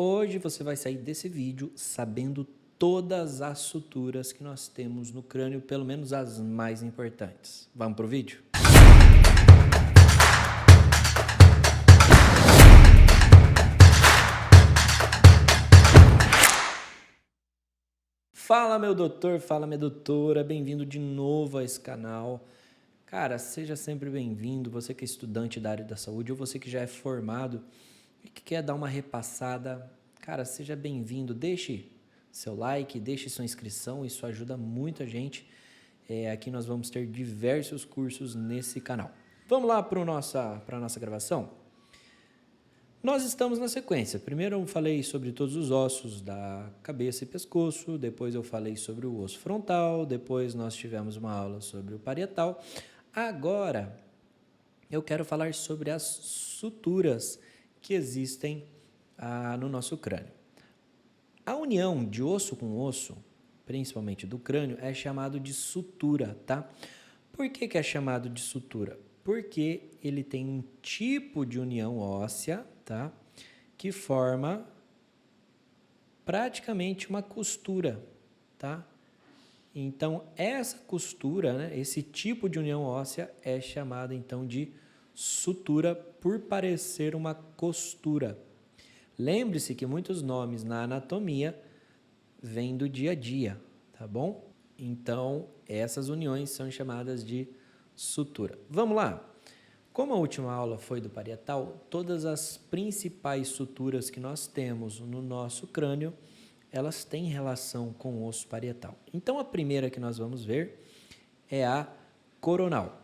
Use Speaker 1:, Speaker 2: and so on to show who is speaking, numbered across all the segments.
Speaker 1: Hoje você vai sair desse vídeo sabendo todas as suturas que nós temos no crânio, pelo menos as mais importantes. Vamos pro vídeo? Fala meu doutor, fala minha doutora, bem-vindo de novo a esse canal. Cara, seja sempre bem-vindo, você que é estudante da área da saúde ou você que já é formado e que quer dar uma repassada, cara, seja bem-vindo, deixe seu like, deixe sua inscrição, isso ajuda muito a gente. Aqui nós vamos ter diversos cursos nesse canal. Vamos lá para a nossa gravação? Nós estamos na sequência. Primeiro eu falei sobre todos os ossos da cabeça e pescoço, depois eu falei sobre o osso frontal, depois nós tivemos uma aula sobre o parietal. Agora eu quero falar sobre as suturas que existem no nosso crânio. A união de osso com osso, principalmente do crânio, é chamado de sutura, tá? Por que é chamado de sutura? Porque ele tem um tipo de união óssea, tá? Que forma praticamente uma costura, tá? Então, essa costura, né, esse tipo de união óssea é chamada então de sutura por parecer uma costura. Lembre-se que muitos nomes na anatomia vêm do dia a dia, tá bom? Então, essas uniões são chamadas de sutura. Vamos lá? Como a última aula foi do parietal, todas as principais suturas que nós temos no nosso crânio, elas têm relação com o osso parietal. Então, a primeira que nós vamos ver é a coronal.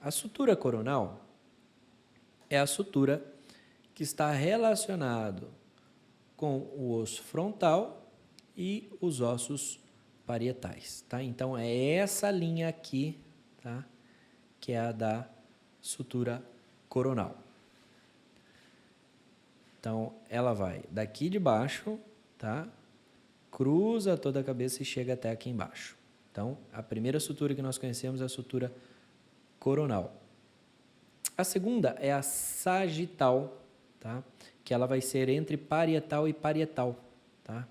Speaker 1: A sutura coronal é a sutura que está relacionado com o osso frontal e os ossos parietais, tá? Então, é essa linha aqui, tá? Que é a da sutura coronal. Então, ela vai daqui de baixo, tá? Cruza toda a cabeça e chega até aqui embaixo. Então, a primeira sutura que nós conhecemos é a sutura coronal. A segunda é a sagital, tá? Que ela vai ser entre parietal e parietal, tá?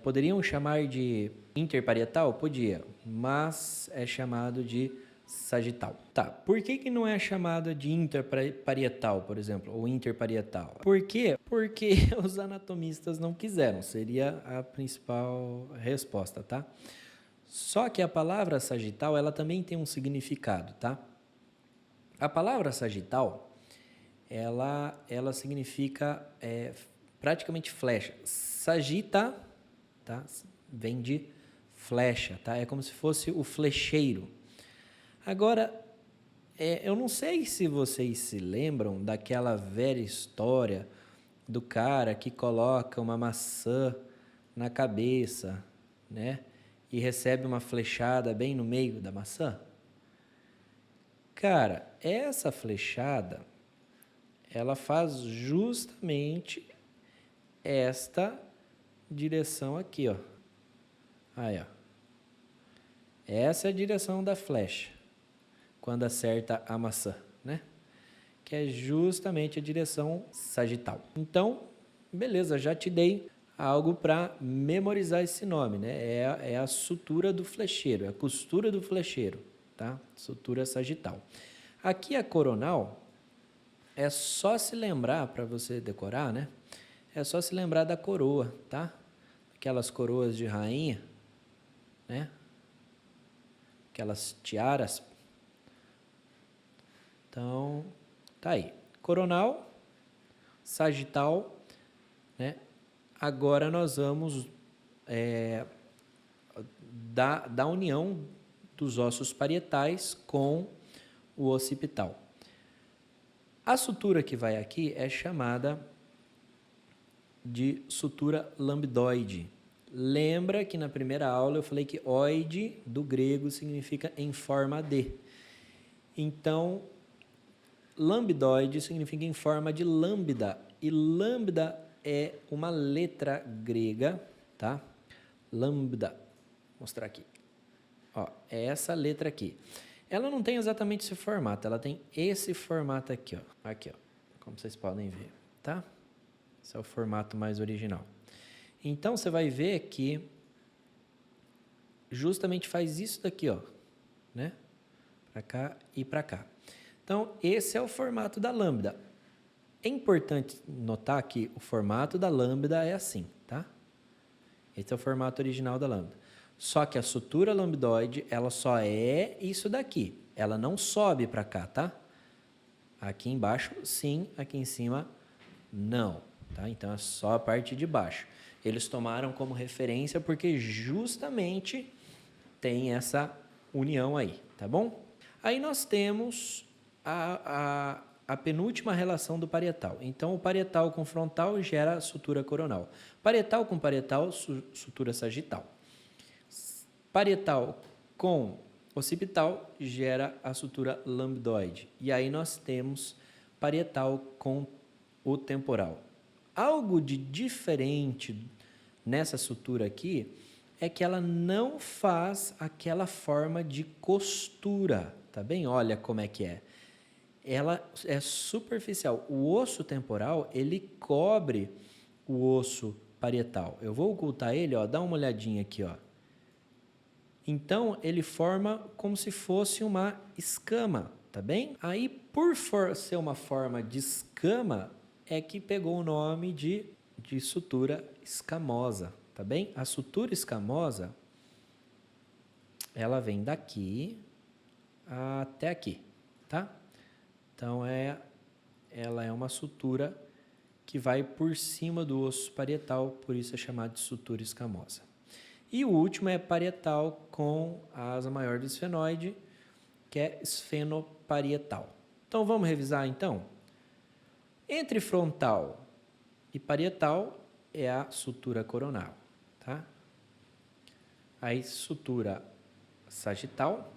Speaker 1: Poderiam chamar de interparietal? Podia, mas é chamado de sagital. Tá, por que não é chamada de interparietal, por exemplo, ou interparietal? Por quê? Porque os anatomistas não quiseram, seria a principal resposta, tá? Só que a palavra sagital, ela também tem um significado, tá? A palavra sagital, ela significa praticamente flecha. Sagita, tá? Vem de flecha, tá? É como se fosse o flecheiro. Agora, eu não sei se vocês se lembram daquela velha história do cara que coloca uma maçã na cabeça, né? E recebe uma flechada bem no meio da maçã. Cara, essa flechada, ela faz justamente esta direção aqui, ó. Aí, ó. Essa é a direção da flecha quando acerta a maçã, né? Que é justamente a direção sagital. Então, beleza, já te dei algo para memorizar esse nome, né? É a sutura do flecheiro, é a costura do flecheiro, tá? Sutura sagital. Aqui a coronal, é só se lembrar, para você decorar, né? É só se lembrar da coroa, tá? Aquelas coroas de rainha, né? Aquelas tiaras. Então, tá aí. Coronal, sagital, né? Agora nós vamos da união dos ossos parietais com o occipital. A sutura que vai aqui é chamada de sutura lambdoide. Lembra que na primeira aula eu falei que oide, do grego, significa em forma de. Então, lambdoide significa em forma de lambda, e lambda é uma letra grega, tá? Lambda, vou mostrar aqui. Ó, é essa letra aqui. Ela não tem exatamente esse formato, ela tem esse formato aqui, ó. Aqui, ó, como vocês podem ver, tá? Esse é o formato mais original. Então, você vai ver que justamente faz isso daqui, ó, né? Para cá e para cá. Então, esse é o formato da lambda. É importante notar que o formato da lambda é assim, tá? Esse é o formato original da lambda. Só que a sutura lambdoide, ela só é isso daqui. Ela não sobe para cá, tá? Aqui embaixo, sim. Aqui em cima, não. Tá? Então, é só a parte de baixo. Eles tomaram como referência porque justamente tem essa união aí, tá bom? Aí nós temos a penúltima relação do parietal. Então, o parietal com frontal gera a sutura coronal. Parietal com parietal, sutura sagital. Parietal com occipital gera a sutura lambdoide. E aí nós temos parietal com o temporal. Algo de diferente nessa sutura aqui é que ela não faz aquela forma de costura, tá bem? Olha como é que é. Ela é superficial. O osso temporal, ele cobre o osso parietal. Eu vou ocultar ele, ó, dá uma olhadinha aqui, ó. Então, ele forma como se fosse uma escama, tá bem? Aí, por ser uma forma de escama, é que pegou o nome de sutura escamosa, tá bem? A sutura escamosa, ela vem daqui até aqui, tá? Então, ela é uma sutura que vai por cima do osso parietal, por isso é chamada de sutura escamosa. E o último é parietal com a asa maior do esfenoide, que é esfenoparietal. Então, vamos revisar, então? Entre frontal e parietal é a sutura coronal, tá? Aí, sutura sagital,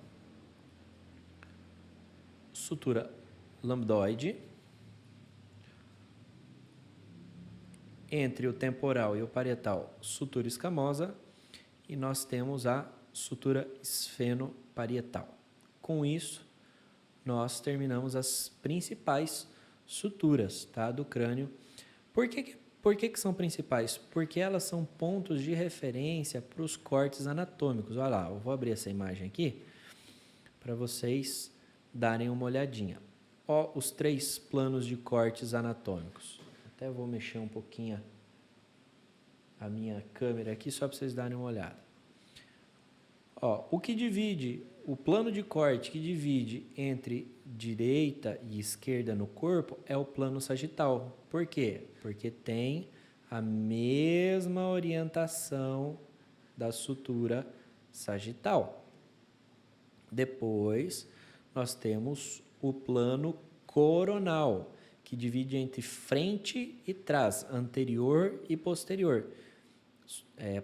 Speaker 1: sutura lambdoide. Entre o temporal e o parietal, sutura escamosa. E nós temos a sutura esfenoparietal. Com isso, nós terminamos as principais suturas, tá, do crânio. Por que são principais? Porque elas são pontos de referência para os cortes anatômicos. Olha lá, eu vou abrir essa imagem aqui para vocês darem uma olhadinha. Ó, os 3 planos de cortes anatômicos. Até vou mexer um pouquinho a minha câmera aqui só para vocês darem uma olhada. Ó, o plano de corte que divide entre direita e esquerda no corpo é o plano sagital. Por quê? Porque tem a mesma orientação da sutura sagital. Depois, nós temos o plano coronal, que divide entre frente e trás, anterior e posterior.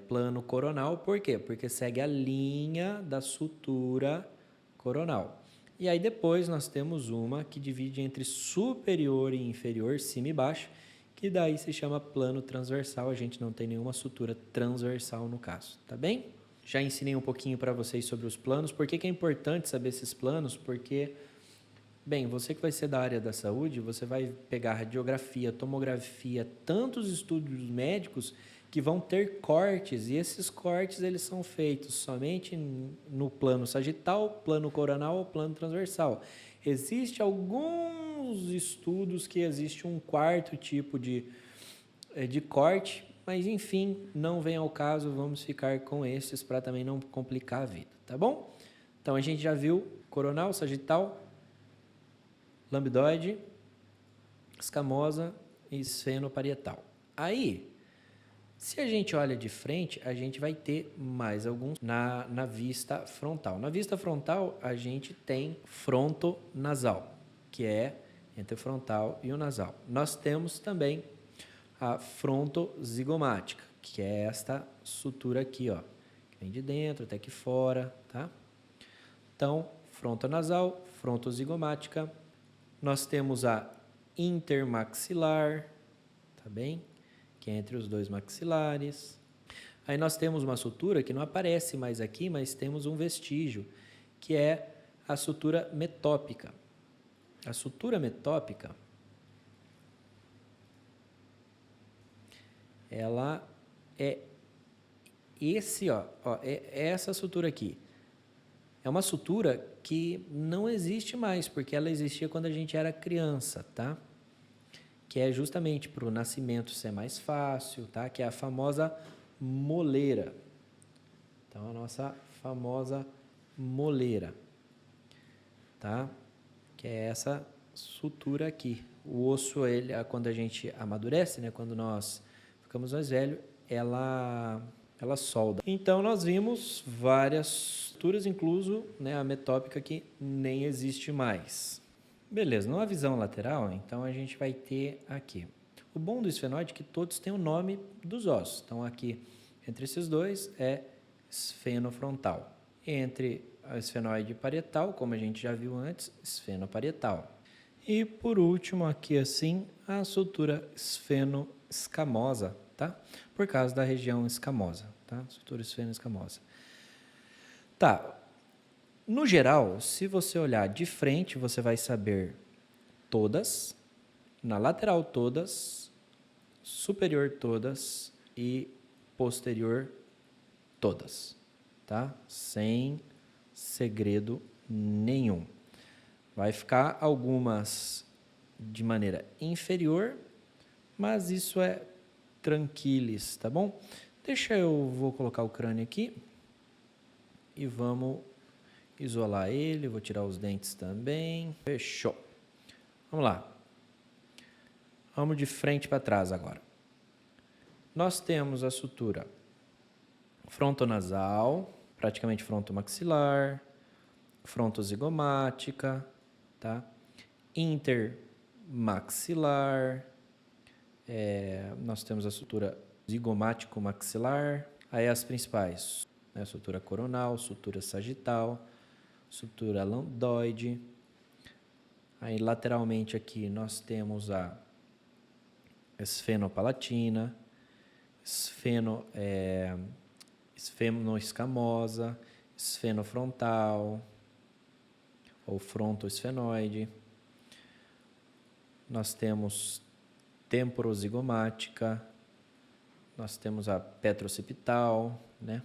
Speaker 1: Plano coronal, por quê? Porque segue a linha da sutura coronal. E aí depois nós temos uma que divide entre superior e inferior, cima e baixo, que daí se chama plano transversal. A gente não tem nenhuma sutura transversal no caso, tá bem? Já ensinei um pouquinho para vocês sobre os planos. Por que é importante saber esses planos? Porque, bem, você que vai ser da área da saúde, você vai pegar radiografia, tomografia, tantos estudos médicos que vão ter cortes, e esses cortes eles são feitos somente no plano sagital, plano coronal ou plano transversal. Existem alguns estudos que existe um 4º tipo de corte, mas enfim, não vem ao caso, vamos ficar com esses para também não complicar a vida, tá bom? Então a gente já viu coronal, sagital, lambdoide, escamosa e esfenoparietal. Aí, se a gente olha de frente, a gente vai ter mais alguns na vista frontal. Na vista frontal, a gente tem frontonasal, que é entre o frontal e o nasal. Nós temos também a frontozigomática, que é esta sutura aqui, ó, que vem de dentro até aqui fora, tá? Então, frontonasal, frontozigomática. Nós temos a intermaxilar, tá bem? Que é entre os 2 maxilares. Aí nós temos uma sutura que não aparece mais aqui, mas temos um vestígio, que é a sutura metópica. A sutura metópica, ela é é essa sutura aqui. É uma sutura que não existe mais, porque ela existia quando a gente era criança, tá? Que é justamente para o nascimento ser mais fácil, tá? Que é a famosa moleira. Então, a nossa famosa moleira, tá? Que é essa sutura aqui. O osso, ele, quando a gente amadurece, né? Quando nós ficamos mais velhos, ela solda. Então, nós vimos várias suturas, incluso, né, a metópica que nem existe mais. Beleza, numa visão lateral, então a gente vai ter aqui. O bom do esfenoide é que todos têm o nome dos ossos. Então, aqui, entre esses dois, é esfenofrontal. Entre a esfenoide parietal, como a gente já viu antes, esfenoparietal. E, por último, aqui assim, a sutura esfenoescamosa, tá? Por causa da região escamosa, tá? Sutura esfenoescamosa. Tá. No geral, se você olhar de frente, você vai saber todas, na lateral todas, superior todas e posterior todas, tá? Sem segredo nenhum. Vai ficar algumas de maneira inferior, mas isso é tranquilis, tá bom? Vou colocar o crânio aqui e vamos isolar ele, vou tirar os dentes também. Fechou. Vamos lá. Vamos de frente para trás agora. Nós temos a sutura frontonasal, praticamente frontomaxilar, frontozigomática, tá? Intermaxilar, nós temos a sutura zigomático-maxilar, aí as principais, né? Sutura coronal, sutura sagital, sutura lambdoide. Aí lateralmente aqui nós temos a esfenopalatina, esfenoescamosa, esfenofrontal ou frontoesfenoide. Nós temos temporozigomática, nós temos a petroccipital, né?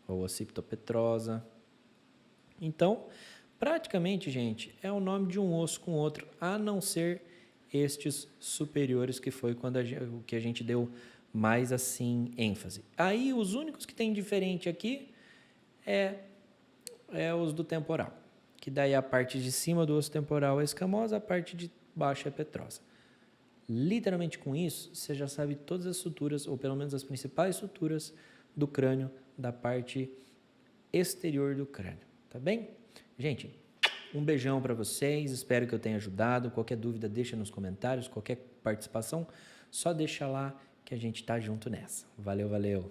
Speaker 1: Ou occipitopetrosa. Então, praticamente, gente, é o nome de um osso com outro, a não ser estes superiores, que foi o que a gente deu mais assim ênfase. Aí, os únicos que tem diferente aqui é os do temporal, que daí a parte de cima do osso temporal é escamosa, a parte de baixo é petrosa. Literalmente com isso, você já sabe todas as suturas, ou pelo menos as principais suturas do crânio, da parte exterior do crânio, tá bem? Gente, um beijão para vocês, espero que eu tenha ajudado. Qualquer dúvida, deixa nos comentários, qualquer participação, só deixa lá que a gente tá junto nessa. Valeu, valeu!